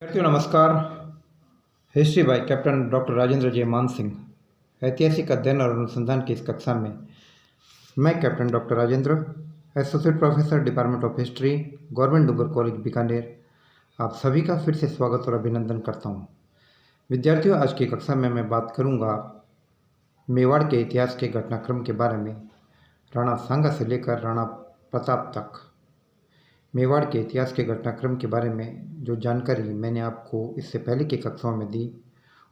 विद्यार्थियों नमस्कार। History by captain doctor Rajendra J Maan Singh. ऐतिहासिक अध्ययन और अनुसंधान की इस कक्षा में मैं captain doctor Rajendra, associate professor department of history, government Dungar college Bikaner, आप सभी का फिर से स्वागत और अभिनंदन करता हूं। विद्यार्थियों, आज की कक्षा में मैं बात करूंगा मेवाड़ के इतिहास के घटनाक्रम के बारे में, राणा सांगा से लेकर राणा प्रताप तक। मेवाड़ के इतिहास के घटनाक्रम के बारे में जो जानकारी मैंने आपको इससे पहले की कक्षाओं में दी,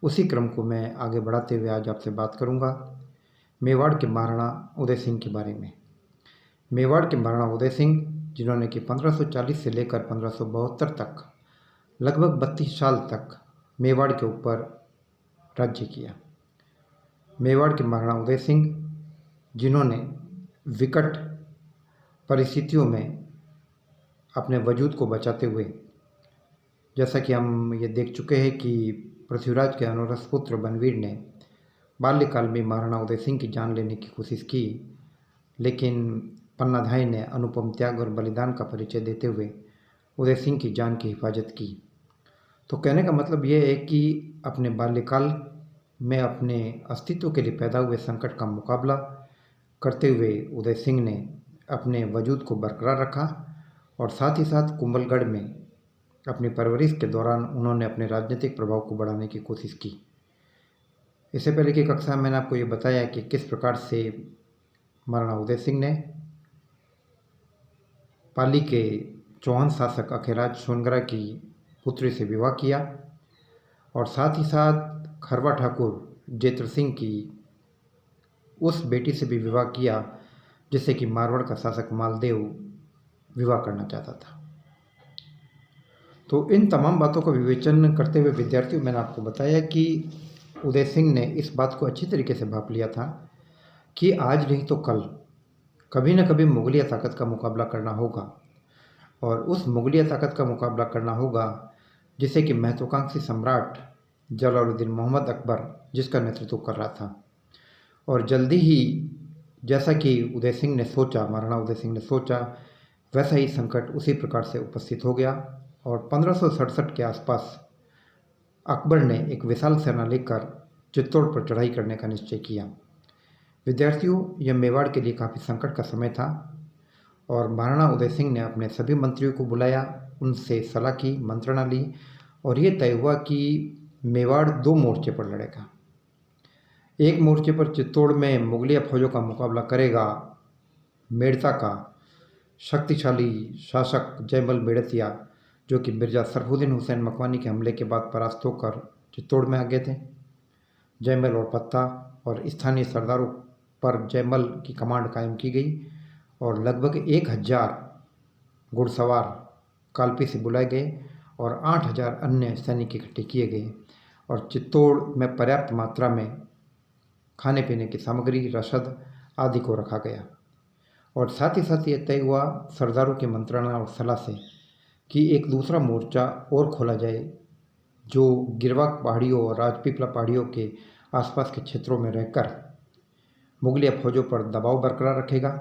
उसी क्रम को मैं आगे बढ़ाते हुए आज आपसे बात करूंगा मेवाड़ के महाराणा उदय सिंह के बारे में। मेवाड़ के महाराणा उदय सिंह, जिन्होंने कि 1540 से लेकर 1572 तक लगभग 32 साल तक मेवाड़ के ऊपर राज्य किया। मेवाड़ के महाराणा उदय सिंह, जिन्होंने विकट परिस्थितियों में अपने वजूद को बचाते हुए, जैसा कि हम ये देख चुके हैं कि पृथ्वीराज के अनुरस पुत्र बनवीर ने बाल्यकाल में महाराणा उदय सिंह की जान लेने की कोशिश की, लेकिन पन्नाधाय ने अनुपम त्याग और बलिदान का परिचय देते हुए उदय सिंह की जान की हिफाजत की। तो कहने का मतलब ये है कि अपने बाल्यकाल में अपने अस्तित्व के लिए पैदा हुए संकट का मुकाबला करते हुए उदय सिंह ने अपने वजूद को बरकरार रखा और साथ ही साथ कुंभलगढ़ में अपनी परवरिश के दौरान उन्होंने अपने राजनीतिक प्रभाव को बढ़ाने की कोशिश की। इससे पहले की कक्षा में मैंने आपको ये बताया कि किस प्रकार से महाराणा उदय सिंह ने पाली के चौहान शासक अखेराज सोनगरा की पुत्री से विवाह किया और साथ ही साथ खरवा ठाकुर जेत्र सिंह की उस बेटी से भी विवाह किया जिससे कि मारवाड़ का शासक मालदेव विवाह करना चाहता था। तो इन तमाम बातों का विवेचन करते हुए विद्यार्थियों, मैंने आपको बताया कि उदय सिंह ने इस बात को अच्छी तरीके से भांप लिया था कि आज नहीं तो कल कभी न कभी मुगलिया ताकत का मुकाबला करना होगा और उस मुगलिया ताकत का मुकाबला करना होगा जिसे कि महत्वाकांक्षी सम्राट जलालुद्दीन मोहम्मद अकबर जिसका नेतृत्व कर रहा था। और जल्दी ही जैसा कि उदय सिंह ने सोचा, महाराणा उदय सिंह ने सोचा, वैसा ही संकट उसी प्रकार से उपस्थित हो गया और 1567 के आसपास अकबर ने एक विशाल सेना लेकर चित्तौड़ पर चढ़ाई करने का निश्चय किया। विद्यार्थियों, यह मेवाड़ के लिए काफ़ी संकट का समय था और महाराणा उदय सिंह ने अपने सभी मंत्रियों को बुलाया, उनसे सलाह की, मंत्रणा ली और ये तय हुआ कि मेवाड़ 2 मोर्चे पर लड़ेगा। एक मोर्चे पर चित्तौड़ में मुगलिया फौजों का मुकाबला करेगा मेड़ता का शक्तिशाली शासक जयमल मेड़तिया, जो कि मिर्जा सरफुद्दीन हुसैन मकवानी के हमले के बाद परास्त होकर चित्तौड़ में आ गए थे। जयमल और पत्ता और स्थानीय सरदारों पर जयमल की कमांड कायम की गई और लगभग 1000 घुड़सवार कालपी से बुलाए गए और 8000 अन्य सैनिक इकट्ठे किए गए और चित्तौड़ में पर्याप्त मात्रा में खाने पीने की सामग्री, रसद आदि को रखा गया। और साथ ही साथ ये तय हुआ सरदारों की मंत्रणा और सलाह से कि एक दूसरा मोर्चा और खोला जाए जो गिरवा पहाड़ियों और राजपीपला पहाड़ियों के आसपास के क्षेत्रों में रहकर मुगलिया फौजों पर दबाव बरकरार रखेगा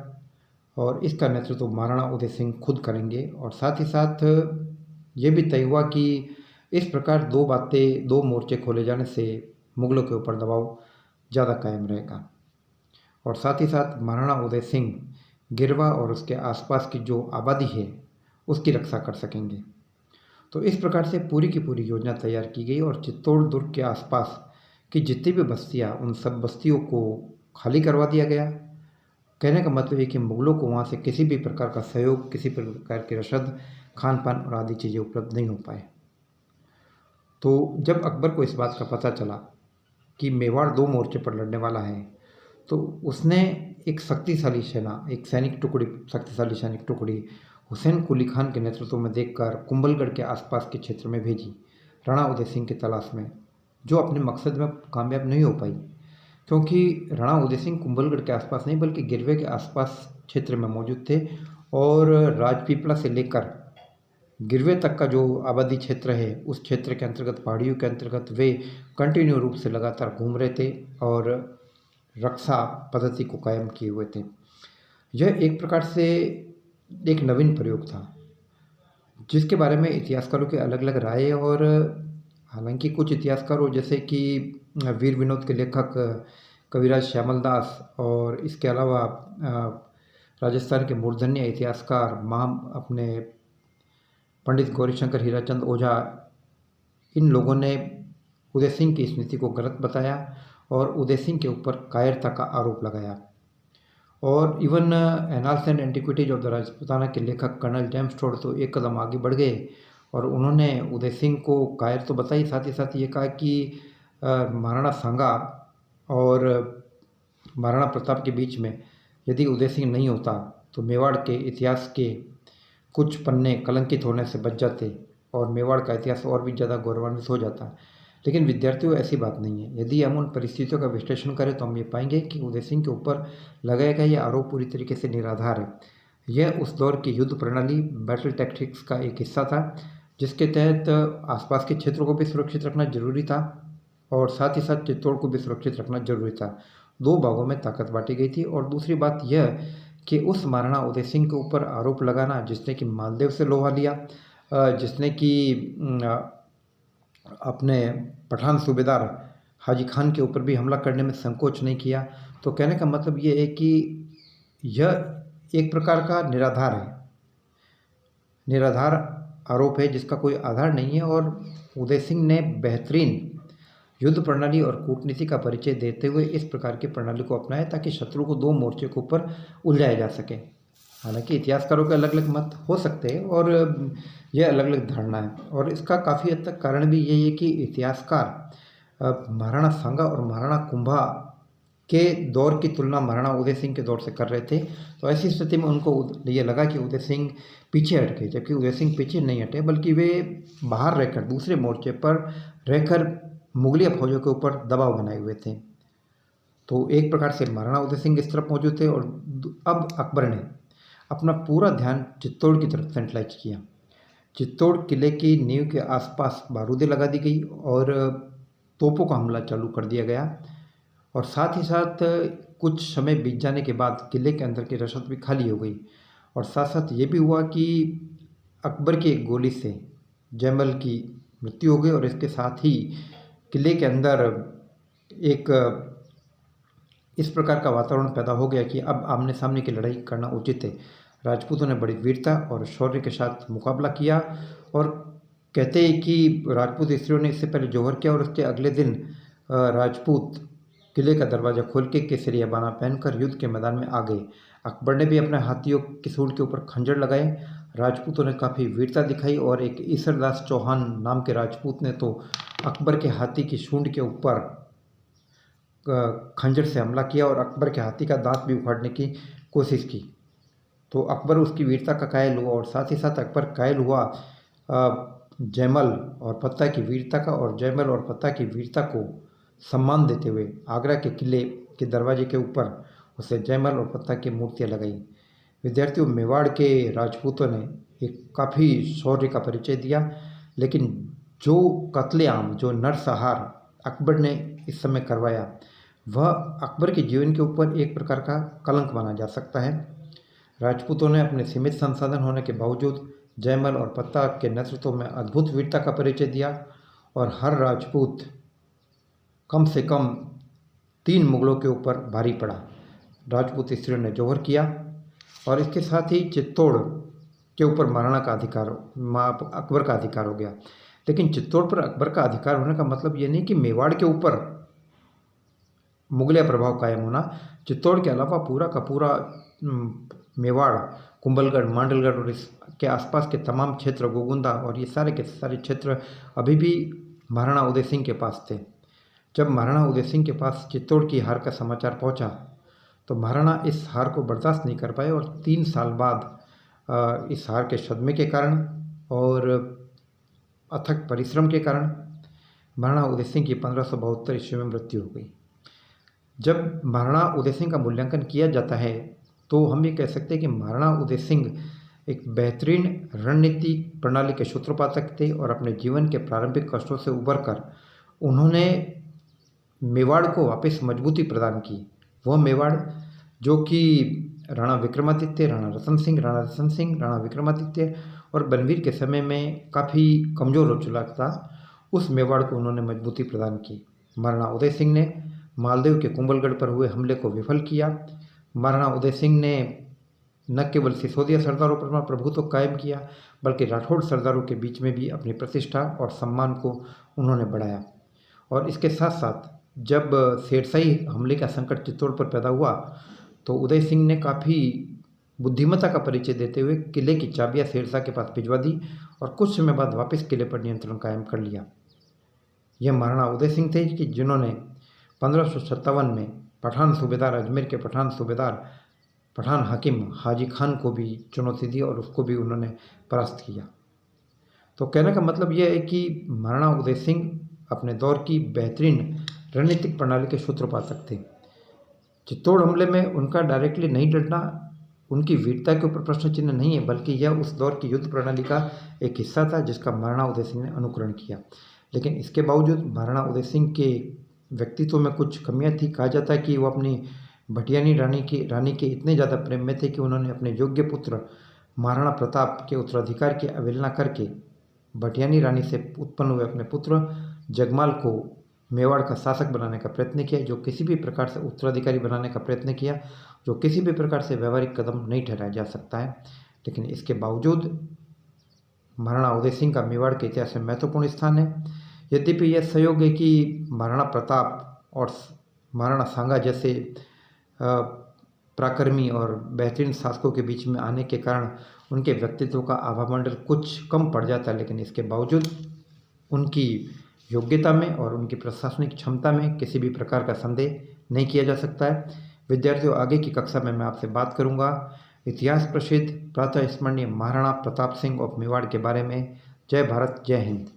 और इसका नेतृत्व महाराणा उदय सिंह खुद करेंगे। और साथ ही साथ ये भी तय हुआ कि इस प्रकार 2 मोर्चे खोले जाने से मुगलों के ऊपर दबाव ज़्यादा कायम रहेगा और साथ ही साथ महाराणा उदय सिंह गिरवा और उसके आसपास की जो आबादी है उसकी रक्षा कर सकेंगे। तो इस प्रकार से पूरी की पूरी योजना तैयार की गई और चित्तौड़ दुर्ग के आसपास की जितनी भी बस्तियां, उन सब बस्तियों को खाली करवा दिया गया। कहने का मतलब है कि मुगलों को वहाँ से किसी भी प्रकार का सहयोग, किसी प्रकार की रसद, खान पान और आदि चीज़ें उपलब्ध नहीं हो पाए। तो जब अकबर को इस बात का पता चला कि मेवाड़ 2 मोर्चे पर लड़ने वाला है, तो उसने एक शक्तिशाली सेना, एक शक्तिशाली सैनिक टुकड़ी हुसैन कुली खान के नेतृत्व में देखकर कुंभलगढ़ के आसपास के क्षेत्र में भेजी राणा उदय सिंह की तलाश में, जो अपने मकसद में कामयाब नहीं हो पाई क्योंकि राणा उदय सिंह कुंभलगढ़ के आसपास नहीं बल्कि गिरवे के आसपास क्षेत्र में मौजूद थे और राजपीपला से लेकर गिरवे तक का जो आबादी क्षेत्र है उस क्षेत्र के अंतर्गत, पहाड़ियों के अंतर्गत वे कंटिन्यू रूप से लगातार घूम रहे थे और रक्षा पद्धति को कायम किए हुए थे। यह एक प्रकार से एक नवीन प्रयोग था जिसके बारे में इतिहासकारों के अलग अलग राय है। और हालांकि कुछ इतिहासकारों जैसे कि वीर विनोद के लेखक कविराज श्यामल दास और इसके अलावा राजस्थान के मूर्धन्य इतिहासकार अपने पंडित गौरीशंकर हीराचंद ओझा, इन लोगों ने उदय सिंह की इस नीति को गलत बताया और उदय सिंह के ऊपर कायरता का आरोप लगाया। और even annals and antiquities of the Rajputana के लेखक कर्नल जेम्स टोड तो एक कदम आगे बढ़ गए और उन्होंने उदय सिंह को कायर तो बताई, साथ ही साथ ये कहा कि महाराणा सांगा और महाराणा प्रताप के बीच में यदि उदय सिंह नहीं होता तो मेवाड़ के इतिहास के कुछ पन्ने कलंकित होने से बच जाते और मेवाड़ का इतिहास और भी ज़्यादा गौरवान्वित हो जाता। लेकिन विद्यार्थियों, ऐसी बात नहीं है। यदि हम उन परिस्थितियों का विश्लेषण करें तो हम ये पाएंगे कि उदय सिंह के ऊपर लगाया गया यह आरोप पूरी तरीके से निराधार है। यह उस दौर की युद्ध प्रणाली, बैटल टैक्टिक्स का एक हिस्सा था, जिसके तहत आसपास के क्षेत्रों को भी सुरक्षित रखना जरूरी था और साथ ही साथ चित्तौड़ को भी सुरक्षित रखना जरूरी था। दो भागों में ताकत बांटी गई थी। और दूसरी बात यह कि उस महाराणा उदय सिंह के ऊपर आरोप लगाना जिसने कि मालदेव से लोहा लिया, जिसने कि अपने पठान सूबेदार हाजी खान के ऊपर भी हमला करने में संकोच नहीं किया, तो कहने का मतलब ये है कि यह एक प्रकार का निराधार आरोप है जिसका कोई आधार नहीं है। और उदय सिंह ने बेहतरीन युद्ध प्रणाली और कूटनीति का परिचय देते हुए इस प्रकार की प्रणाली को अपनाया ताकि शत्रु को दो मोर्चे के ऊपर उलझाया जा सके। हालांकि इतिहासकारों के अलग अलग मत हो सकते हैं और यह अलग अलग धारणा है, और इसका काफ़ी हद तक कारण भी यही है कि इतिहासकार महाराणा सांगा और महाराणा कुंभा के दौर की तुलना महाराणा उदय सिंह के दौर से कर रहे थे। तो ऐसी स्थिति में उनको ये लगा कि उदय सिंह पीछे हट गए, जबकि उदय सिंह पीछे नहीं हटे बल्कि वे बाहर रहकर, दूसरे मोर्चे पर रहकर मुगलिया फौजों के ऊपर दबाव बनाए हुए थे। तो एक प्रकार से महाराणा उदय सिंह इस तरफ मौजूद थे और अब अकबर ने अपना पूरा ध्यान चित्तौड़ की तरफ सेंट्रलाइज किया। चित्तौड़ किले की नींव के आसपास बारूदें लगा दी गई और तोपों का हमला चालू कर दिया गया। और साथ ही साथ कुछ समय बीत जाने के बाद किले के अंदर की रसद भी खाली हो गई। और साथ साथ ये भी हुआ कि अकबर की एक गोली से जयमल की मृत्यु हो गई और इसके साथ ही किले के अंदर एक इस प्रकार का वातावरण पैदा हो गया कि अब आमने सामने की लड़ाई करना उचित है। राजपूतों ने बड़ी वीरता और शौर्य के साथ मुकाबला किया और कहते हैं कि राजपूत स्त्रियों ने इससे पहले जौहर किया और उसके अगले दिन राजपूत किले का दरवाज़ा खोल के केसरिया बाना पहनकर युद्ध के मैदान में आ गए। अकबर ने भी अपने हाथियों की सूंड के ऊपर खंजर लगाए। राजपूतों ने काफ़ी वीरता दिखाई और एक ईसरदास चौहान नाम के राजपूत ने तो अकबर के हाथी की सूंड के ऊपर खंजर से हमला किया और अकबर के हाथी का दांत भी उखाड़ने की कोशिश की। तो अकबर उसकी वीरता का कायल हुआ और साथ ही साथ अकबर कायल हुआ जयमल और पत्ता की वीरता का, और जयमल और पत्ता की वीरता को सम्मान देते हुए आगरा के किले के दरवाजे के ऊपर उसे जयमल और पत्ता की मूर्तियाँ लगाई। विद्यार्थियों, मेवाड़ के राजपूतों ने एक काफ़ी शौर्य का परिचय दिया, लेकिन जो कत्लेआम, जो नरसंहार अकबर ने इस समय करवाया वह अकबर के जीवन के ऊपर एक प्रकार का कलंक माना जा सकता है। राजपूतों ने अपने सीमित संसाधन होने के बावजूद जयमल और पत्ता के नेतृत्व में अद्भुत वीरता का परिचय दिया और हर राजपूत कम से कम 3 मुगलों के ऊपर भारी पड़ा। राजपूत स्त्रियों ने जौहर किया और इसके साथ ही चित्तौड़ के ऊपर महाराणा का अधिकार, अकबर का अधिकार हो गया। लेकिन चित्तौड़ पर अकबर का अधिकार होने का मतलब ये नहीं कि मेवाड़ के ऊपर मुगलिया प्रभाव कायम होना। चित्तौड़ के अलावा पूरा का पूरा मेवाड़, कुंभलगढ़, मांडलगढ़ और इसके आसपास के तमाम क्षेत्र, गोगुंदा और ये सारे के सारे क्षेत्र अभी भी महाराणा उदय सिंह के पास थे। जब महाराणा उदय सिंह के पास चित्तौड़ की हार का समाचार पहुंचा तो महाराणा इस हार को बर्दाश्त नहीं कर पाए और 3 साल बाद इस हार के सदमे के कारण और अथक परिश्रम के कारण महाराणा उदय सिंह की 1572 ईस्वी में मृत्यु हो गई। जब महाराणा उदय सिंह का मूल्यांकन किया जाता है तो हम ये कह सकते हैं कि महाराणा उदय सिंह एक बेहतरीन रणनीति प्रणाली के सूत्रपातक थे और अपने जीवन के प्रारंभिक कष्टों से उबरकर उन्होंने मेवाड़ को वापस मजबूती प्रदान की। वह मेवाड़ जो कि राणा विक्रमादित्य, राणा रतन सिंह, राणा विक्रमादित्य और बनवीर के समय में काफ़ी कमज़ोर हो चुका था, उस मेवाड़ को उन्होंने मजबूती प्रदान की। महाराणा उदय सिंह ने मालदेव के कुंभलगढ़ पर हुए हमले को विफल किया। महाराणा उदय सिंह ने न केवल सिसोदिया सरदारों पर अपना प्रभुत्व कायम किया, बल्कि राठौड़ सरदारों के बीच में भी अपनी प्रतिष्ठा और सम्मान को उन्होंने बढ़ाया। और इसके साथ साथ जब शेरशाही हमले का संकट चित्तौड़ पर पैदा हुआ तो उदय सिंह ने काफ़ी बुद्धिमत्ता का परिचय देते हुए किले की चाबियां शेरशाह के पास भिजवा दी और कुछ समय बाद वापस किले पर नियंत्रण कायम कर लिया। यह महाराणा उदय सिंह थे कि जिन्होंने 1557 में पठान सूबेदार अजमेर के पठान हाकिम हाजी खान को भी चुनौती दी और उसको भी उन्होंने परास्त किया। तो कहने का मतलब यह है कि महाराणा उदय सिंह अपने दौर की बेहतरीन रणनीतिक प्रणाली के सूत्रपातक थे। चित्तौड़ हमले में उनका डायरेक्टली नहीं डटना उनकी वीरता के ऊपर प्रश्न चिन्ह नहीं है, बल्कि यह उस दौर की युद्ध प्रणाली का एक हिस्सा था जिसका महाराणा उदय सिंह ने अनुकरण किया। लेकिन इसके बावजूद महाराणा उदय सिंह के व्यक्तित्व में कुछ कमियां थी। कहा जाता है कि वो अपनी भटियानी रानी के इतने ज़्यादा प्रेम में थे कि उन्होंने अपने योग्य पुत्र महाराणा प्रताप के उत्तराधिकार की अवहेलना करके भटियानी रानी से उत्पन्न हुए अपने पुत्र जगमाल को मेवाड़ का शासक बनाने का प्रयत्न किया, जो किसी भी प्रकार से उत्तराधिकारी बनाने का प्रयत्न किया, जो किसी भी प्रकार से व्यवहारिक कदम नहीं ठहराया जा सकता है। लेकिन इसके बावजूद महाराणा उदय सिंह का मेवाड़ के इतिहास में महत्वपूर्ण स्थान है। यद्यपि यह सहयोग है कि महाराणा प्रताप और महाराणा सांगा जैसे पराक्रमी और बेहतरीन शासकों के बीच में आने के कारण उनके व्यक्तित्व का आभामंडल कुछ कम पड़ जाता है, लेकिन इसके बावजूद उनकी योग्यता में और उनकी प्रशासनिक क्षमता में किसी भी प्रकार का संदेह नहीं किया जा सकता है। विद्यार्थियों, आगे की कक्षा में मैं आपसे बात करूंगा इतिहास प्रसिद्ध प्रातः स्मरणीय महाराणा प्रताप सिंह ऑफ मेवाड़ के बारे में। जय भारत, जय हिंद।